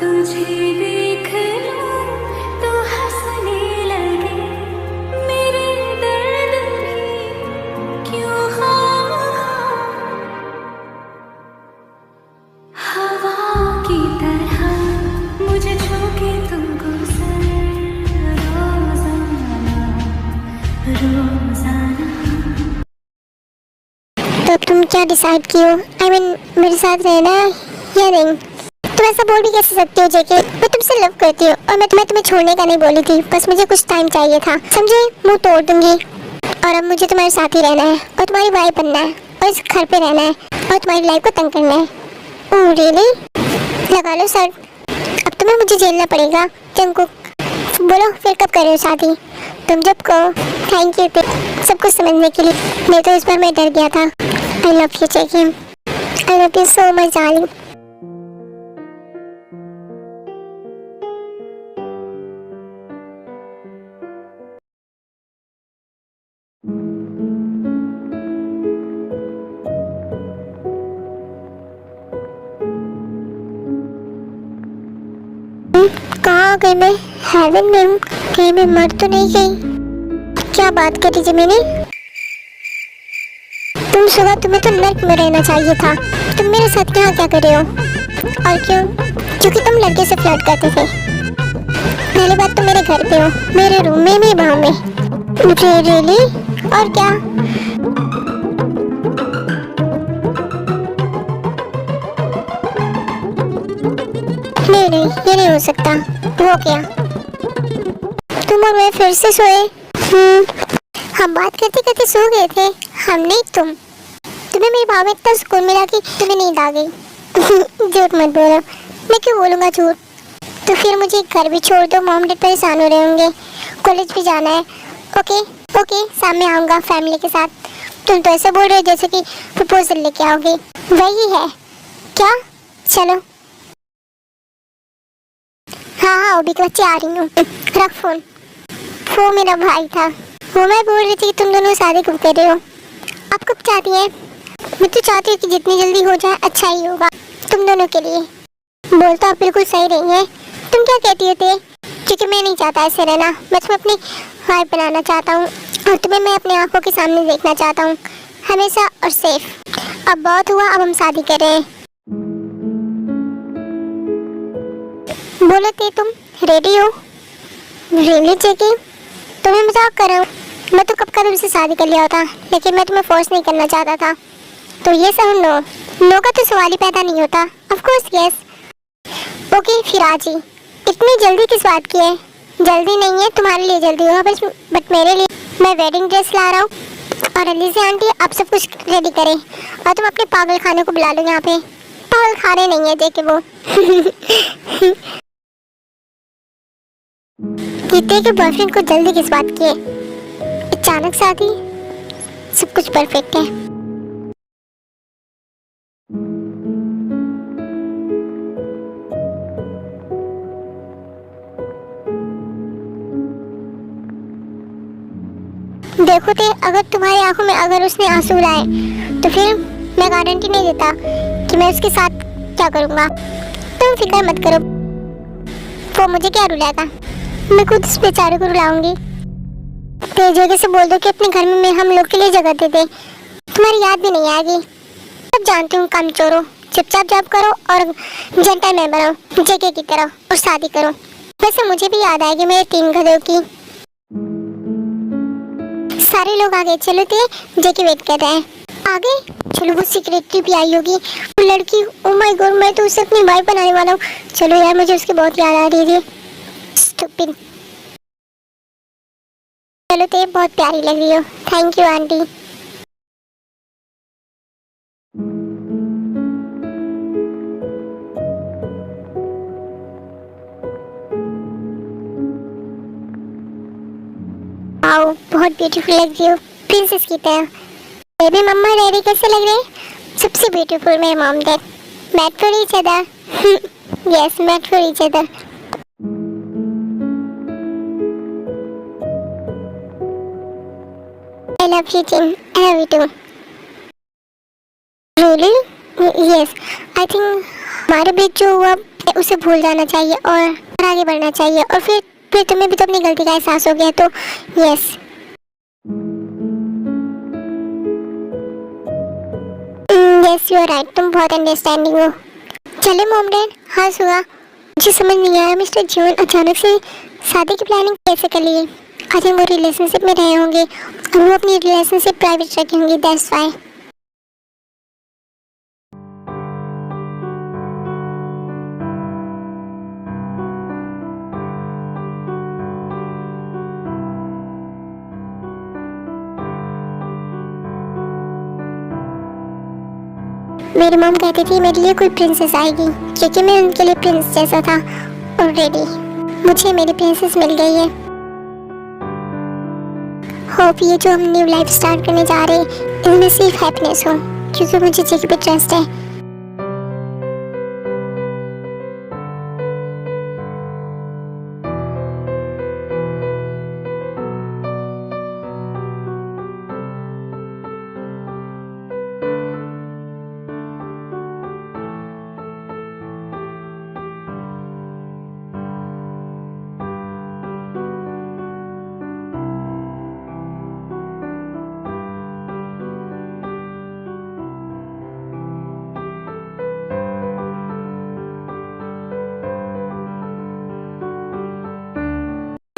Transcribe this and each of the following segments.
तुझे देख लूं तो हंसने लगे, मेरे दर्द भी क्यों खामखा हवा की तरह मुझे छूके तुमको सर रोजाना रोजाना। तो तुम क्या डिसाइड किए हो? I mean, मेरे साथ रहना है या नहीं? तुम ऐसा बोल भी कैसे सकते हो जेके? मैं तुमसे लव करती हूँ और मैं तुम्हें छोड़ने का नहीं बोली थी, बस मुझे कुछ टाइम चाहिए था, समझे? मुंह तोड़ दूंगी। और अब मुझे तुम्हारे साथ ही रहना है और तुम्हारी वाइफ बनना है और इस घर पे रहना है और तुम्हारी लाइफ को तंग करना है। Oh really? लगा लो सर, अब तुम्हें मुझे झेलना पड़ेगा। जंगकुक बोलो फिर कब कर रहे हो शादी? तुम जब कहो। थैंक यू सब कुछ समझने के लिए। मैं तो इस बार मैं डर गया था। आई love you JK, I love you so much darling. कहाँ गई मैं? हेवन में हूँ, कहीं मैं मर तो नहीं गई? क्या बात करी जी मैंने? तुम सुबह तुम्हें तो नर्क में रहना चाहिए था। तुम मेरे साथ यहाँ क्या कर रहे हो? और क्यों? क्योंकि तुम लड़के से फ्लर्ट करते थे। पहली बात तुम मेरे घर पे हो, मेरे रूम में भी बाहर में। रियली? और क्या? नहीं ये नहीं हो सकता। वो क्या? तुम और मैं फिर से सोए? हम बात करते करते सो गए थे। हम नहीं तुम। तुम्हें मेरी भाव में इतना सुकून मिला कि तुम्हें नींद आ गई। झूठ मत बोलो। मैं क्यों बोलूँगा झूठ? तो फिर मुझे घर भी छोड़ दो, मॉम डैड परेशान हो रहे होंगे, कॉलेज भी जाना है। ओके ओके, शाम में आऊँगा फैमिली के साथ। तुम तो ऐसे बोल रहे हो जैसे कि प्रपोजल लेके आओगे। वही है क्या? चलो। हाँ अभी के बच्चे आ रही हूँ। रख फोन। वो मेरा भाई था। वो मैं बोल रही थी कि तुम दोनों शादी कब कर रहे हो? आप कब चाहती हैं? मैं तो चाहती हूँ कि जितनी जल्दी हो जाए अच्छा ही होगा तुम दोनों के लिए। बोल तो आप बिल्कुल सही रही हैं। तुम क्या कहती हो थे? क्योंकि मैं नहीं चाहता ऐसे रहना। मैं तुम्हें अपनी वाइफ बनाना चाहता हूँ और तुम्हें मैं अपनी आंखों के सामने देखना चाहता हूँ, हमेशा और सेफ। अब बहुत हुआ, अब हम शादी कर रहे हैं। बोलो थे तुम रेडी हो? रियली जेके? तुम्हें मजाक कर रहा हूँ? मैं तो कब का तुमसे शादी कर लिया होता, लेकिन मैं तुम्हें फोर्स नहीं करना चाहता था। तो ये सब नो नो का तो सवाल ही पैदा नहीं होता। Of course yes. ओके फिर आज ही। इतनी जल्दी किस बात की है? जल्दी नहीं है, तुम्हारे लिए जल्दी होगा बट मेरे लिए मैं वेडिंग ड्रेस ला रहा हूँ। और अली से आंटी आप सब कुछ रेडी करें और तुम अपने पागल खाने को बुला लो। यहाँ पे पागल खाने नहीं है जेके वो। गीते के बॉयफ्रेंड को जल्दी किस बात की है? अचानक शादी? सब कुछ परफेक्ट है। देखो ते, अगर तुम्हारी आंखों में अगर उसने आंसू लाए तो फिर मैं गारंटी नहीं देता कि मैं उसके साथ क्या करूँगा। तुम फिक्र मत करो, वो मुझे क्या रुलाएगा। मैं खुद उस बेचारे को रुलाऊंगी। तेज जगह से बोल दो कि अपने घर में हम लोग के लिए जगह दे दे, तुम्हारी याद भी नहीं आएगी। सब जानती हूँ काम चोरो, चुपचाप जॉब करो और जेंटलमैन बनो जेके की तरह और शादी करो। वैसे मुझे भी याद आएगी मेरे 3 गधों की। सारे लोग आगे चलो थे, जेके वेट कर रहे हैं। आगे चलो, वो सेक्रेटरी भी आई होगी, वो लड़की। ओ माय गॉड, मैं तो उसे अपनी वाइफ बनाने वाला हूँ। चलो यार, मुझे उसकी बहुत याद आ रही थी। स्टूपिड। चलो ते, बहुत प्यारी लग रही हो। Thank you aunty. आओ, बहुत ब्यूटीफुल लग रही हो प्रिंसेस की तरह। बेबी मम्मा डैडी कैसे लग रहे हैं? सबसे ब्यूटीफुल मेरे mom dad. Made for each other. Yes, made for each other. I love you too. I love you too. Really? Yes. I think हमारे बीच जो हुआ उसे भूल जाना चाहिए और आगे बढ़ना चाहिए। और फिर तुम्हें भी तो अपनी गलती का एहसास हो गया, तो yes yes you are right, तुम बहुत अंडरस्टैंडिंग हो। चले मॉम डैड, हाँ सुहा। मुझे समझ नहीं आया मिस्टर जॉन अचानक से शादी की प्लानिंग कैसे कर लिए। आई थिंक वो रिलेशनशिप में रहे होंगे और वो अपनी रिलेशनशिप प्राइवेट रखे होंगे, दैट्स व्हाई। मेरी मॉम कहती थी मेरे लिए कोई प्रिंसेस आएगी, क्योंकि मैं उनके लिए प्रिंस जैसा था। ऑलरेडी मुझे मेरी प्रिंसेस मिल गई है। होप ये जो हम न्यू लाइफ स्टार्ट करने जा रहे हैं इसमें सिर्फ हैप्पीनेस हो, क्योंकि मुझे जेके पे ट्रस्ट है।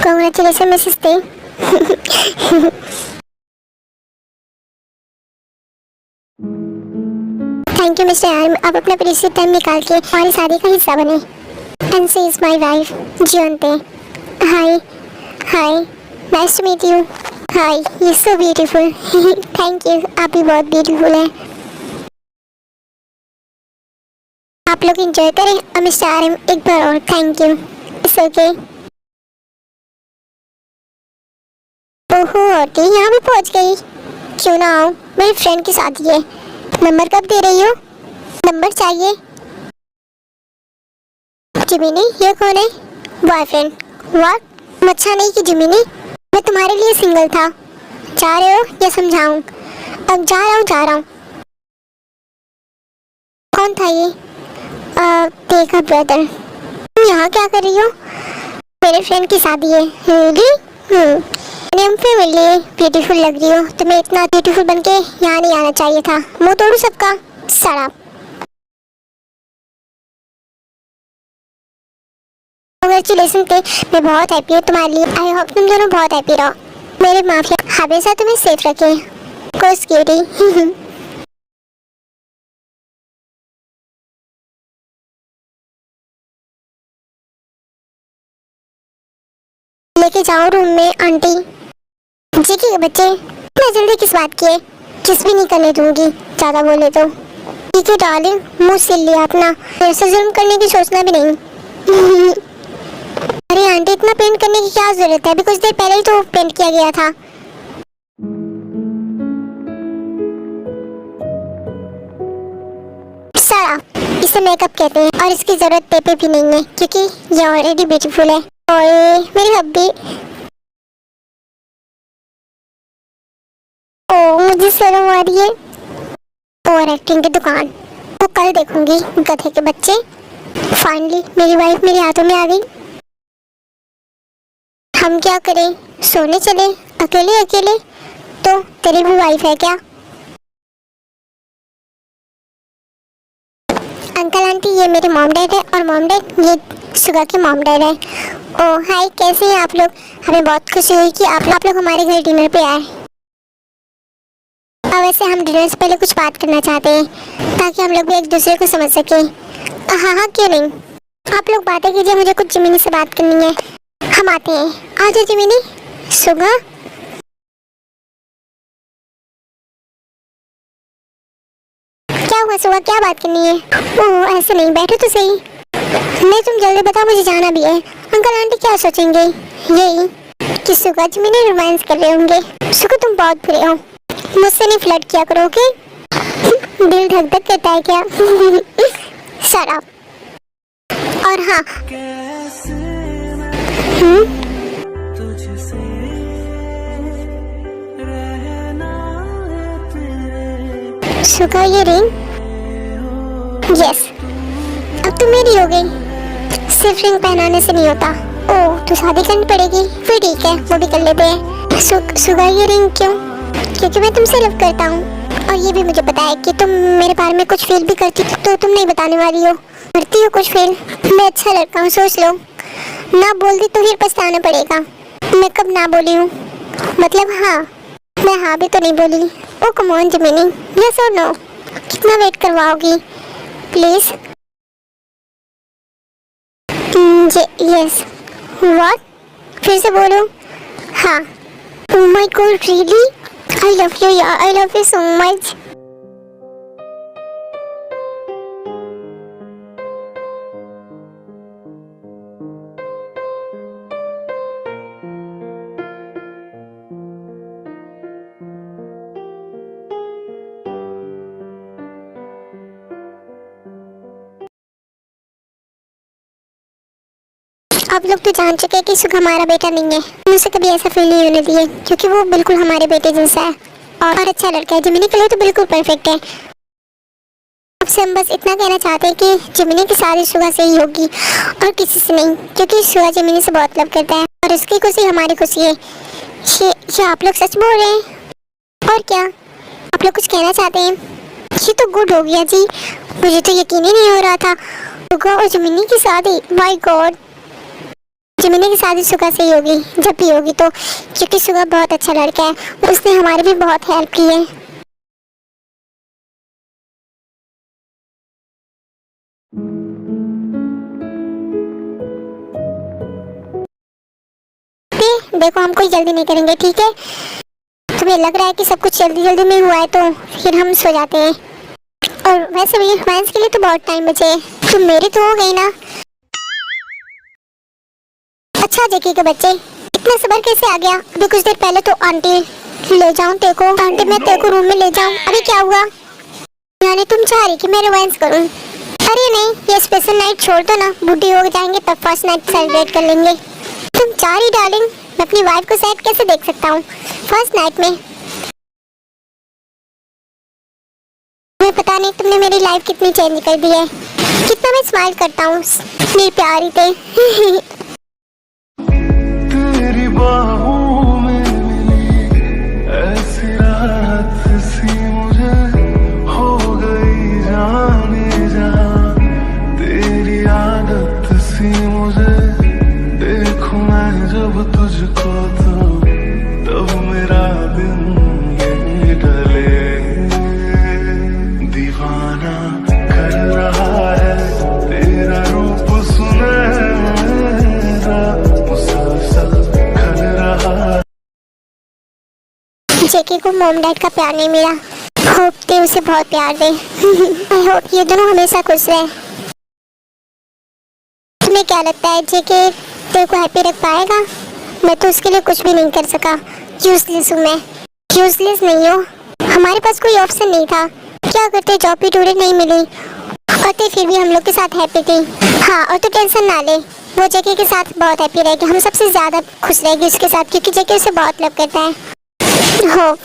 Congratulations Mrs they. Thank you mister arm, आप अपना प्रीशियस टाइम निकाल के हमारी शादी का हिस्सा बने। And she is my wife जियोंते। Hi hi, nice to meet you. Hi, you so beautiful. Thank you, आप भी बहुत ब्यूटीफुल है। आप लोग एंजॉय करें। और मिस्टर आर्म एक बार और थैंक यू। It's okay. ओहो औरतें यहाँ भी पहुँच गई। क्यों ना आओ, मेरी फ्रेंड की शादी है। नंबर कब दे रही हो? नंबर चाहिए। जिमिनी, ये कौन है? बॉयफ्रेंड? व्हाट? अच्छा नहीं कि जिमिनी, मैं तुम्हारे लिए सिंगल था। जा रहे हो या समझाऊं? अब जा रहा हूँ। कौन था ये? देखा ब्रदर। तुम यहाँ क्या कर रही हो? मेरे फ्रेंड की शादी है। रियली? हम फैमिली ब्यूटीफुल लग रही हो। तुम्हें इतना ब्यूटीफुल बनके यहाँ नहीं आना चाहिए था। मुंह तोड़ू सबका। शराब। कांग्रेचुलेशन थे, मैं बहुत हैप्पी हूँ तुम्हारे लिए। आई होप तुम दोनों बहुत हैप्पी रहो। मेरे माफिया हमेशा तुम्हें सेफ रखे। Course cutie. लेके जाओ रूम में आंटी। जी के बच्चे, मैं जल्दी किस बात की है? किस भी नहीं करने दूंगी, ज्यादा बोले तो। ठीक है डार्लिंग, मुंह सिल लिया अपना। ऐसे जुल्म करने की सोचना भी नहीं। अरे आंटी, इतना पेंट करने की क्या जरूरत है? अभी कुछ देर पहले ही तो पेंट किया गया था। सारा, इसे मेकअप कहते हैं और इसकी जरूरत पे भी नहीं है, क्योंकि ये ऑलरेडी ब्यूटीफुल है। और मेरी हब्बी। मुझे शर्म आ रही है। और एक्टिंग की दुकान तो कल देखूंगी, गधे के बच्चे। फाइनली मेरी वाइफ मेरे हाथों में आ गई। हम क्या करें? सोने चले अकेले अकेले? तो तेरी भी वाइफ है क्या? अंकल आंटी, ये मेरे मॉम डैड है और मॉम डैड ये सुगा के मॉम डैड है। ओह हाय, कैसे हैं आप लोग? हमें बहुत खुशी हुई कि आप लोग हमारे घर डिनर पे आए। वैसे हम डिनर से पहले कुछ बात करना चाहते हैं, ताकि हम लोग भी एक दूसरे को समझ सकें। हाँ क्यों नहीं, आप लोग बातें कीजिए, मुझे कुछ जिमिनी से बात करनी है। हम आते हैं। आ जाओ जिमिनी। सुगा, क्या हुआ सुगा, क्या बात करनी है? ओह ऐसे नहीं, बैठो तो सही। नहीं तुम जल्दी बताओ, मुझे जाना भी है। अंकल आंटी क्या सोचेंगे? यही कि सुगा जिमिनी रोमांस कर रहे होंगे। सुगा तुम बहुत बुरे हो, मुझसे नहीं फ्लर्ट किया करो, ओके? दिल धक धक करता है क्या? शराब। और हाँ, सुगा ये रिंग। यस, अब तुम मेरी हो गई। सिर्फ रिंग पहनाने से नहीं होता। ओह, तो शादी करनी पड़ेगी, फिर ठीक है, वो भी कर लेते हैं। सुगा ये रिंग क्यों? क्योंकि मैं तुमसे लव करता हूँ, और ये भी मुझे पता है कि तुम मेरे बारे में कुछ फील भी करती, तो तुम नहीं बताने वाली हो। करती हो कुछ फील? मैं अच्छा लड़का हूँ, सोच लो। ना बोल दी तो फिर पछताना पड़ेगा। मैं कब ना बोली हूँ? मतलब हाँ, मैं हाँ भी तो नहीं बोली। ओ कम ऑन जिमिनी, यस और नो? कितना वेट करवाओगी प्लीज? यस। व्हाट? फिर से बोलो। हाँ। Oh my God, really? I love you यार, I love you so much. आप लोग तो जान चुके हैं कि सुख हमारा बेटा नहीं है। मुझसे कभी ऐसा फील नहीं होने दिए, क्योंकि वो बिल्कुल हमारे बेटे जैसा है और अच्छा लड़का है। जिमिनी के लिए तो बिल्कुल परफेक्ट है। आपसे हम बस इतना कहना चाहते हैं कि जिमिनी की शादी सुगा से ही होगी और किसी से नहीं, क्योंकि सुगा जिमिनी से बहुत लव करता है और उसकी खुशी हमारी खुशी है। ये आप लोग सच बोल रहे हैं? और क्या आप लोग कुछ कहना चाहते हैं? ये तो गुड हो गया जी, मुझे तो यकीन ही नहीं हो रहा था। सुगा और जिमिनी की शादी, माय गॉड। जिमिनी की शादी सुगा से ही होगी, जब भी होगी तो, क्योंकि सुगा बहुत अच्छा लड़का है, उसने हमारी भी बहुत हेल्प की है। देखो, हम कोई जल्दी नहीं करेंगे, ठीक है? तुम्हें लग रहा है कि सब कुछ जल्दी जल्दी में हुआ है तो फिर हम सो जाते हैं। और वैसे भी रोमांस के लिए तो बहुत टाइम बचे है, तो मेरी तो हो गई ना। अच्छा जेकी के बच्चे, इतना सबर कैसे आ गया? अभी कुछ देर पहले तो आंटी ले जाऊं तेरे को, आंटी मैं तेरे को रूम में ले जाऊं, अभी क्या हुआ? यानी तुम चाह रही कि मैं रोमांस करूं? अरे नहीं, ये स्पेशल नाइट छोड़ दो ना, बुढ़ी हो जाएंगे तब फर्स्ट नाइट सेलिब्रेट कर लेंगे। तुम चाह रही डार्लिंग, मैं अपनी वाइफ को सैड कैसे देख सकता हूँ फर्स्ट नाइट में? तुम्हें पता नहीं तुमने मेरी लाइफ कितनी चेंज कर दी है, कितना मैं स्माइल करता हूँ मेरी प्यारी पे। तेरी बाहों में मिली ऐसी राहत सी मुझे हो गई जाने जा, तेरी आदत सी मुझे देखूं मैं जब तुझको तो तब मेरा दिन ये ढले, दीवाना कर रहा है तेरा रूप सुनहरा, मुसलसल कर रहा। जेकी को मॉम डैड का प्यार नहीं मिला, होप ते उसे बहुत प्यार दे। आई होप ये दोनों हमेशा खुश रहे। तुम्हें क्या लगता है जेकी तेरे को हैप्पी रख पाएगा? मैं तो उसके लिए कुछ भी नहीं कर सका, यूजलेस हूँ मैं। यूजलेस नहीं हो, हमारे पास कोई ऑप्शन नहीं था। क्या करते, जॉब भी ढूंढे नहीं मिली और ते फिर भी हम लोग के साथ हैप्पी थी। हाँ, और तो टेंशन ना ले, वो जेकी के साथ बहुत हैप्पी रहेगी, हम सबसे ज्यादा खुश रहेगी उसके साथ, क्योंकि जेकी उसे बहुत लव करता है। होप